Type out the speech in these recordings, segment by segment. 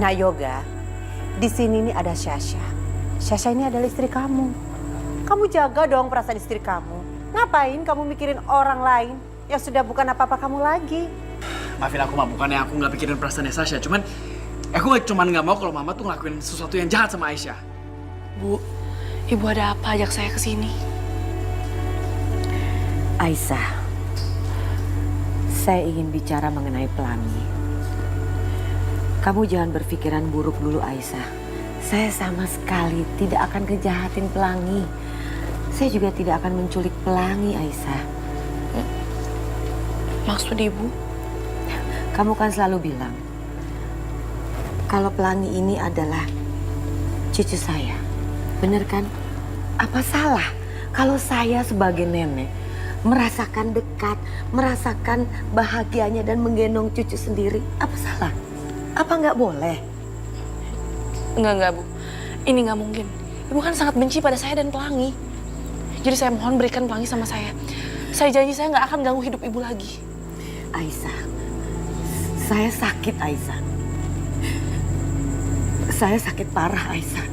Nah Yoga, di sini nih ada Syasha. Syasha ini adalah istri kamu. Kamu jaga dong perasaan istri kamu. Ngapain kamu mikirin orang lain yang sudah bukan apa-apa kamu lagi? Maafin aku, Ma. Bukannya aku nggak pikirin perasaannya Sasha. Aku cuman nggak mau kalau Mama tuh ngelakuin sesuatu yang jahat sama Aisyah. Bu, Ibu ada apa ajak saya ke sini? Aisyah, saya ingin bicara mengenai Pelangi. Kamu jangan berpikiran buruk dulu Aisyah. Saya sama sekali tidak akan kejahatin Pelangi. Saya juga tidak akan menculik Pelangi Aisyah. Maksud Ibu? Kamu kan selalu bilang kalau Pelangi ini adalah cucu saya. Bener kan? Apa salah kalau saya sebagai nenek merasakan dekat, merasakan bahagianya dan menggendong cucu sendiri? Apa salah? Apa nggak boleh? Enggak Bu. Ini nggak mungkin. Ibu kan sangat benci pada saya dan Pelangi. Jadi saya mohon berikan Pelangi sama saya. Saya janji saya nggak akan ganggu hidup Ibu lagi. Aisyah, saya sakit Aisyah. Saya sakit parah Aisyah.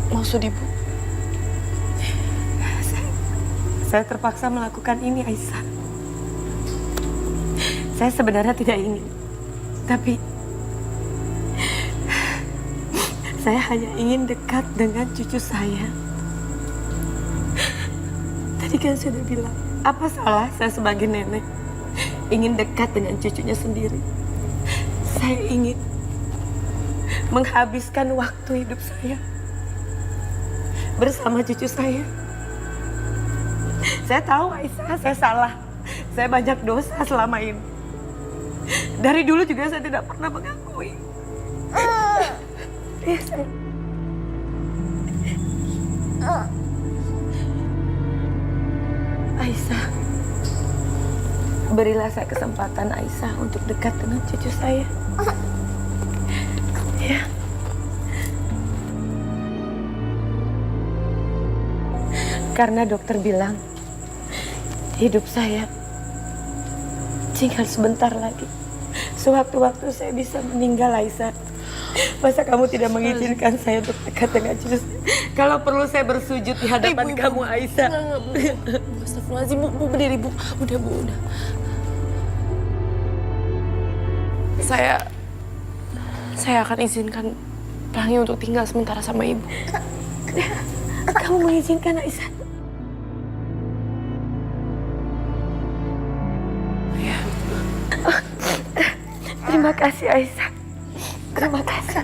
Maksud Ibu? Saya terpaksa melakukan ini Aisyah. Saya sebenarnya tidak ingin. Tapi saya hanya ingin dekat dengan cucu saya. Tadi kan sudah bilang, apa salah saya sebagai nenek ingin dekat dengan cucunya sendiri. Saya ingin menghabiskan waktu hidup saya bersama cucu saya. Saya tahu Aisyah, saya salah. Saya banyak dosa selama ini. Dari dulu juga saya tidak pernah mengakui. Ya, saya... Aisyah, berilah saya kesempatan Aisyah untuk dekat dengan cucu saya. Ya. Karena dokter bilang hidup saya tinggal sebentar lagi. Sewaktu-waktu saya bisa meninggal, Aisyah. Masa kamu tidak mengizinkan saya untuk dekat dengan cucu? Kalau perlu saya bersujud di hadapan kamu, Aisyah. Enggak, Bu. Astagfirullahaladzim, Bu, berdiri, Bu. Udah, Bu, udah. Saya akan izinkan Pelangi untuk tinggal sementara sama Ibu. Kamu mengizinkan, Aisyah? Ya. Terima kasih, Aisyah. Terima kasih.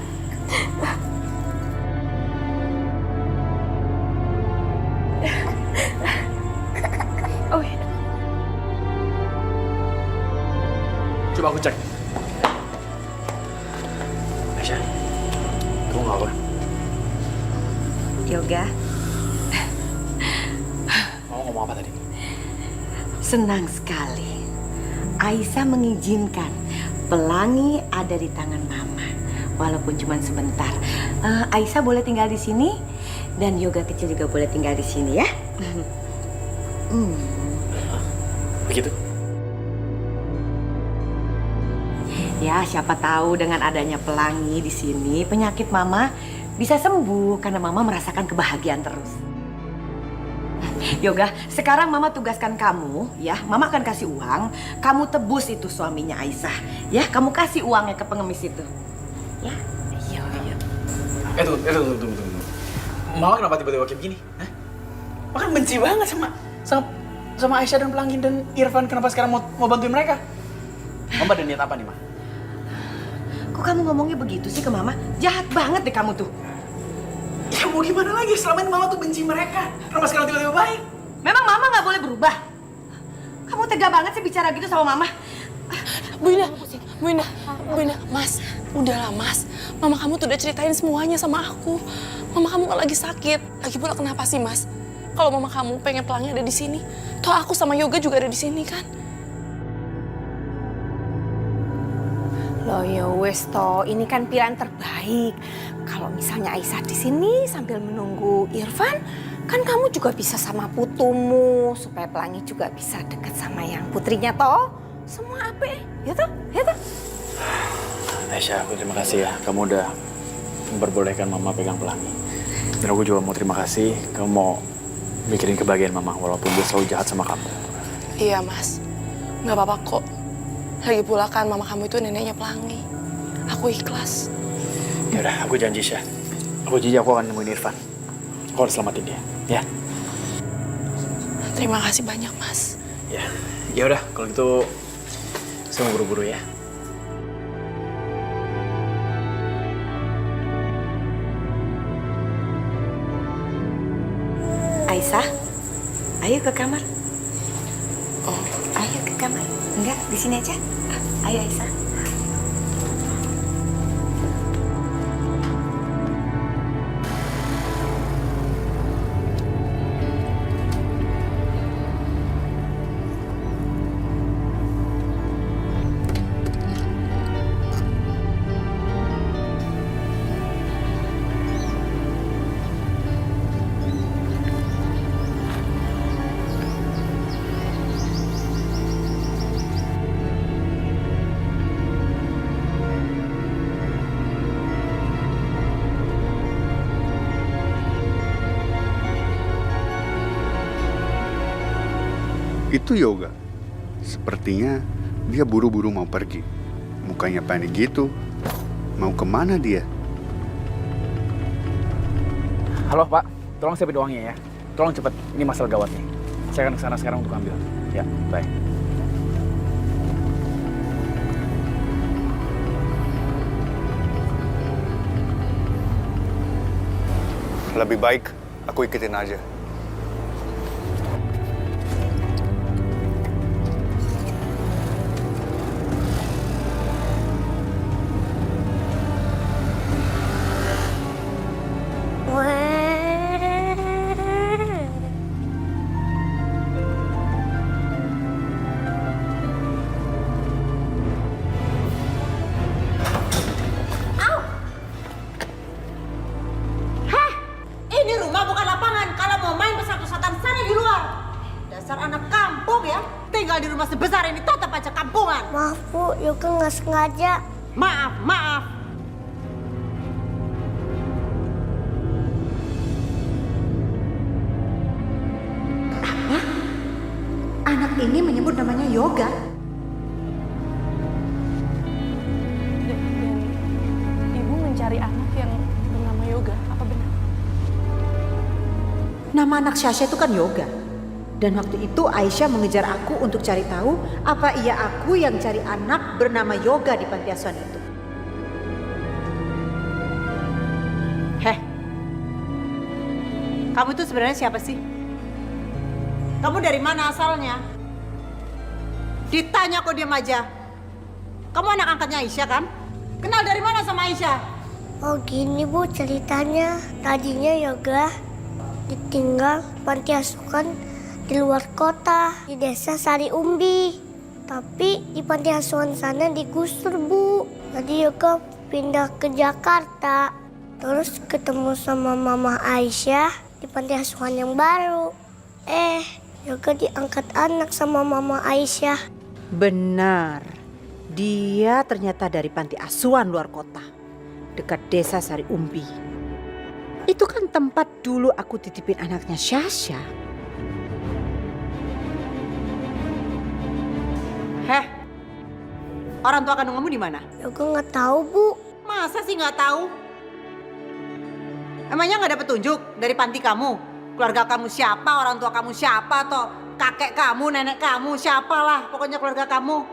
Oh iya. Coba aku cek. Aisyah, kamu nggak apa? Yoga, Mau ngomong apa tadi? senang sekali. Aisyah mengizinkan Pelangi ada di tangan Mama, walaupun cuma sebentar. Aisyah boleh tinggal di sini dan Yoga kecil juga boleh tinggal di sini ya. Begitu? Ya, siapa tahu dengan adanya Pelangi di sini penyakit Mama bisa sembuh karena Mama merasakan kebahagiaan terus. Yoga, sekarang Mama tugaskan kamu, ya. Mama akan kasih uang, kamu tebus itu suaminya Aisyah, ya. Kamu kasih uangnya ke pengemis itu, ya. Iya. Tunggu. Mama kenapa tiba-tiba kayak begini? Hah? Mama kan benci banget sama Aisyah dan Pelangi dan Irfan. Kenapa sekarang mau bantuin mereka? Mama ada niat apa nih, Ma? Kok kamu ngomongnya begitu sih ke Mama? Jahat banget deh kamu tuh. Ya mau gimana lagi? Selama ini Mama tuh benci mereka. Kenapa sekarang tiba-tiba baik? Memang Mama nggak boleh berubah? Kamu tega banget sih bicara gitu sama Mama. Bu Ina, Mas, udahlah Mas. Mama kamu tuh udah ceritain semuanya sama aku. Mama kamu lagi sakit. Lagi pula kenapa sih Mas? Kalau mama kamu pengen Pelangi ada di sini, toh aku sama Yoga juga ada di sini kan? Loh ya wes toh, ini kan pilihan terbaik. Kalau misalnya Aisyah di sini sambil menunggu Irfan, kan kamu juga bisa sama putumu supaya Pelangi juga bisa dekat sama yang putrinya toh. semua apa ya toh? Ya toh? Aisyah, aku terima kasih ya. Kamu udah memperbolehkan Mama pegang pelangi. Dan aku juga mau terima kasih kamu mau mikirin kebahagiaan Mama walaupun dia selalu jahat sama kamu. Iya, Mas. Nggak apa-apa kok. Lagi pula kan mama kamu itu neneknya Pelangi. Aku ikhlas. Ya udah, aku janji Syah. Aku janji aku akan nemuin Irfan. Aku harus selamatin dia, ya. Terima kasih banyak, Mas. Ya, ya udah kalau gitu saya mau buru-buru ya. Aisyah, ayo ke kamar. Oh, Ayo ke kamar. Enggak, di sini aja. Ayo Aisyah. Itu Yoga. Sepertinya dia buru-buru mau pergi. Mukanya panik gitu. Mau kemana dia? Halo Pak, tolong siapin uangnya ya. Tolong cepet, ini masalah gawat nih. Saya akan kesana sekarang untuk ambil. Ya, bye. Lebih baik aku ikutin aja. Ini rumah bukan lapangan. Kalau mau main besar-besarkan sana di luar. Dasar anak kampung ya. Tinggal di rumah sebesar ini tetap aja kampungan. Maaf Bu, Yoga nggak sengaja. Maaf, maaf. Apa? Anak ini menyebut namanya Yoga. dan ibu mencari anak yang bernama Yoga, apa benar? Nama anak Syasha itu kan Yoga. Dan waktu itu Aisyah mengejar aku untuk cari tahu apa iya aku yang cari anak bernama Yoga di panti asuhan itu. Heh, kamu itu sebenarnya siapa sih? Kamu dari mana asalnya? Ditanya kok diam aja. Kamu anak angkatnya Aisyah kan? Kenal dari mana sama Aisyah? Oh gini Bu ceritanya. Tadinya Yoga ditinggal panti asuhan di luar kota, di desa Sari Umbi. Tapi di panti asuhan sana digusur Bu. Jadi Yoga pindah ke Jakarta. Terus ketemu sama Mama Aisyah di panti asuhan yang baru. Yoga diangkat anak sama Mama Aisyah. Benar. Dia ternyata dari panti asuhan luar kota. Dekat desa Sari Umbi. Itu kan tempat dulu aku titipin anaknya Syasha. Heh, orang tua kandung kamu di mana? Yoga nggak tahu Bu. Masa sih nggak tahu? Emangnya nggak ada petunjuk dari panti kamu? Keluarga kamu siapa, orang tua kamu siapa, atau kakek kamu, nenek kamu, siapalah pokoknya keluarga kamu.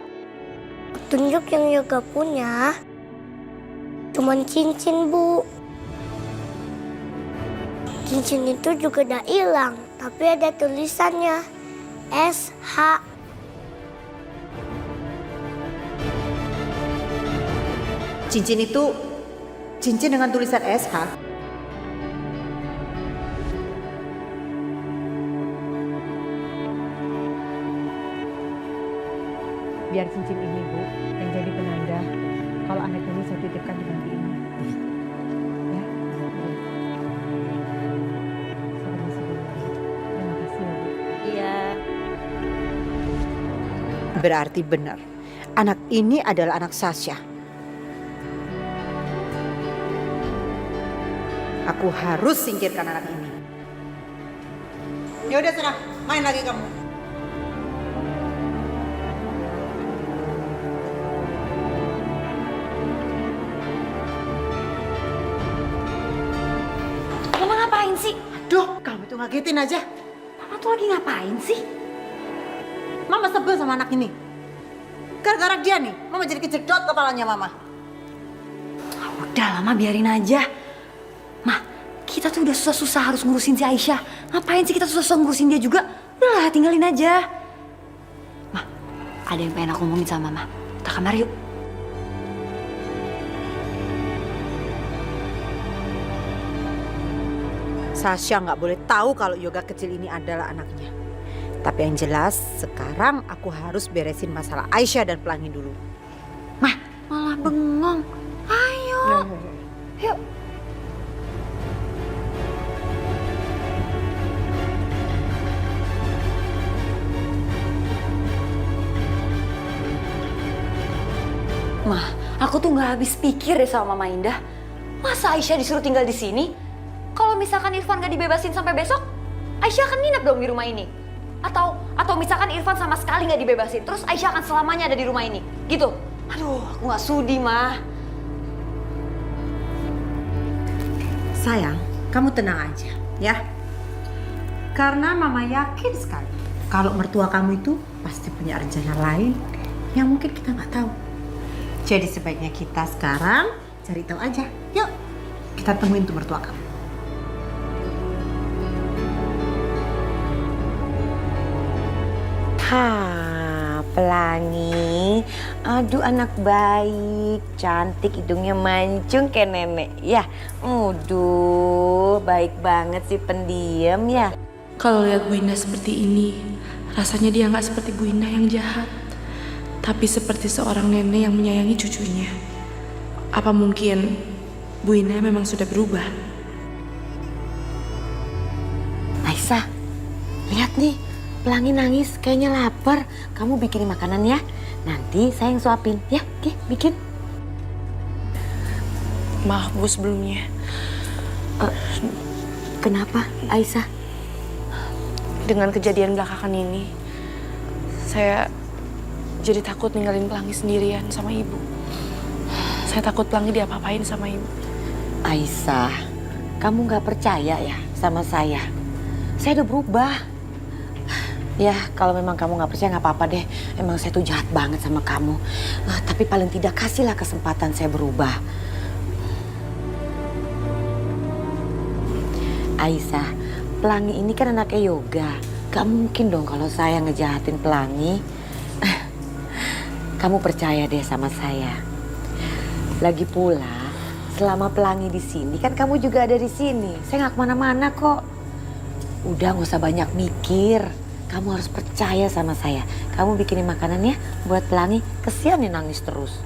Petunjuk yang Yoga punya cuman cincin Bu. Cincin itu juga udah hilang, tapi ada tulisannya SH. Cincin itu cincin dengan tulisan SH. Biar cincin ini Bu yang jadi penanda kalau anak ini saya titipkan di panti ini. Ya. Saya permisi dulu. Terima kasih ya Bu. Iya. Berarti benar, anak ini adalah anak Sasha. Aku harus singkirkan anak ini. Ya udah sana, main lagi kamu. Mama ngapain sih? Aduh, kamu tuh ngagetin aja. Mama tuh lagi ngapain sih? Mama sebel sama anak ini. Gara-gara dia nih, Mama jadi kejedot kepalanya Mama. Udah lama biarin aja. Mah, kita tuh udah susah-susah harus ngurusin si Aisyah. Ngapain sih kita susah-susah ngurusin dia juga? Udahlah, tinggalin aja. Mah, ada yang pengen aku ngomongin sama Mama. Kita kamar yuk. Sasha nggak boleh tahu kalau Yoga kecil ini adalah anaknya. Tapi yang jelas, sekarang aku harus beresin masalah Aisyah dan Pelangi dulu. Mah, malah bengong. Ayo. Yuk. Mah, aku tuh nggak habis pikir deh sama Mama Indah. Masa Aisyah disuruh tinggal di sini? Kalau misalkan Irfan nggak dibebasin sampai besok, Aisyah akan nginep dong di rumah ini. Atau misalkan Irfan sama sekali nggak dibebasin, terus Aisyah akan selamanya ada di rumah ini, gitu. Aduh, aku nggak sudi, Mah. Sayang, kamu tenang aja, ya. Karena Mama yakin sekali kalau mertua kamu itu pasti punya rencana lain yang mungkin kita nggak tahu. Jadi sebaiknya kita sekarang cari tahu aja. Yuk, kita temuin tuh mertua kamu. Pelangi. Aduh, anak baik, cantik, hidungnya mancung kayak nenek. Ya, aduh, baik banget sih, pendiam ya. Kalau lihat Bu Indah seperti ini, rasanya dia nggak seperti Bu Indah yang jahat, tapi seperti seorang nenek yang menyayangi cucunya. Apa mungkin Bu Indah memang sudah berubah? Aisyah, lihat nih, Pelangi nangis, kayaknya lapar. Kamu bikinin makanan ya. Nanti saya yang suapin, ya? Oke, bikin. Maaf Bu sebelumnya. Kenapa, Aisyah? Dengan kejadian belakangan ini, saya jadi takut ninggalin Pelangi sendirian sama Ibu. Saya takut Pelangi diapa-apain sama Ibu. Aisyah, kamu nggak percaya ya sama saya? Saya udah berubah. Ya, kalau memang kamu nggak percaya nggak apa-apa deh. Emang saya tuh jahat banget sama kamu. Tapi paling tidak kasihlah kesempatan saya berubah. Aisyah, Pelangi ini kan anaknya Yoga. Gak mungkin dong kalau saya ngejahatin Pelangi. Kamu percaya deh sama saya. Lagi pula, selama Pelangi di sini kan kamu juga ada di sini. Saya nggak kemana-mana kok. Udah, nggak usah banyak mikir. Kamu harus percaya sama saya. Kamu bikinin makanannya buat Pelangi. Kesian nih nangis terus.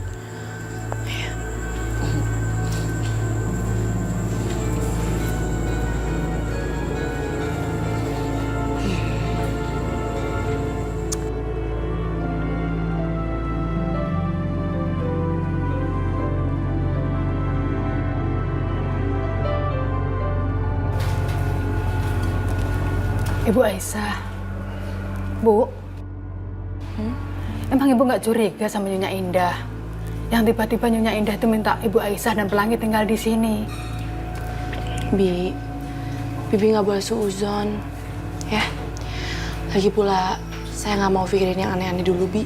Ibu Aisyah. Bu, emang Ibu nggak curiga sama Nyonya Indah? Yang tiba-tiba Nyonya Indah itu minta Ibu Aisyah dan Pelangi tinggal di sini. Bibi nggak boleh suuzon, ya. Lagi pula, saya nggak mau pikirin yang aneh-aneh dulu, Bi.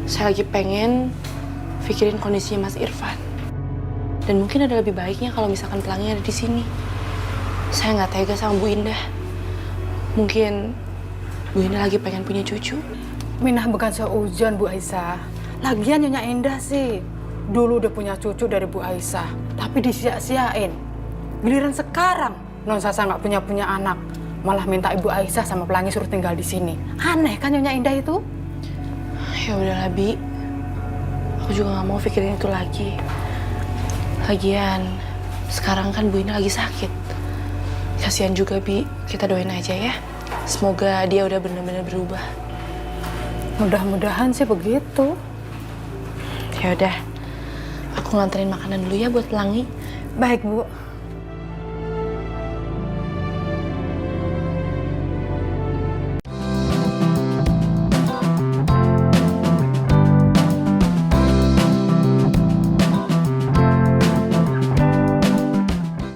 Saya lagi pengen pikirin kondisinya Mas Irfan. Dan mungkin ada lebih baiknya kalau misalkan Pelangi ada di sini. Saya nggak tega sama Bu Indah. Mungkin Bu Indah lagi pengen punya cucu. Minah bukan seuzon, Bu Aisyah. Lagian Nyonya Indah sih dulu udah punya cucu dari Bu Aisyah, tapi disia-siain. Giliran sekarang Non Sasa nggak punya anak, malah minta Ibu Aisyah sama Pelangi suruh tinggal di sini. Aneh kan Nyonya Indah itu? Ya udahlah, Bi. Aku juga nggak mau pikirin itu lagi. Lagian, sekarang kan Bu Indah lagi sakit. Kasihan juga, Bi. Kita doain aja ya. Semoga dia udah benar-benar berubah. Mudah-mudahan sih begitu. Ya udah, aku nganterin makanan dulu ya buat Pelangi. Baik, Bu.